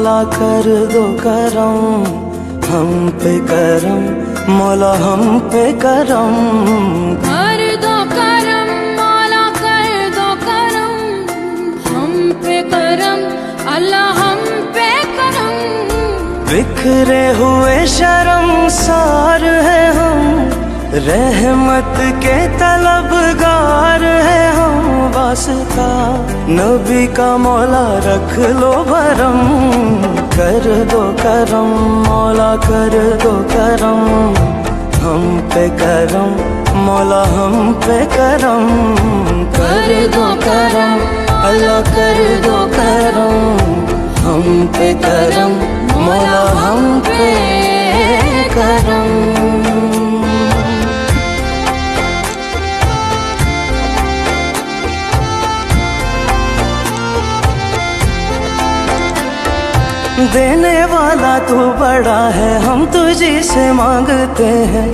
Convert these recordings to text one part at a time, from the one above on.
मौला कर दो करम हम पे करम, मौला हम पे करम। कर दो करम मौला कर दो करम, हम पे करम अल्लाह हम पे करम। बिखरे हुए शर्मसार है हम, रहमत के तलबगार है हम। वास्ता नबी का मौला रख लो भरम, कर दो करम मौला कर दो करम हम पे करम, मौला हम पे करम। कर दो करम अल्लाह कर दो करम, हम पे करम मौला हम पे करम। देने वाला तू बड़ा है हम तुझी से मांगते हैं,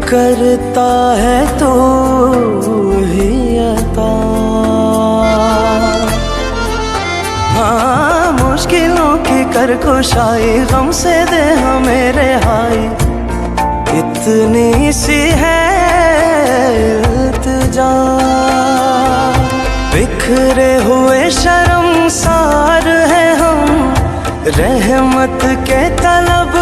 करता है तू ही अता। हाँ मुश्किलों की कर कुशाई गम से दे हमें रिहाई, इतनी सी है इल्तिजा। बिखरे हुए शर्मसार है हम, रहमत के तलब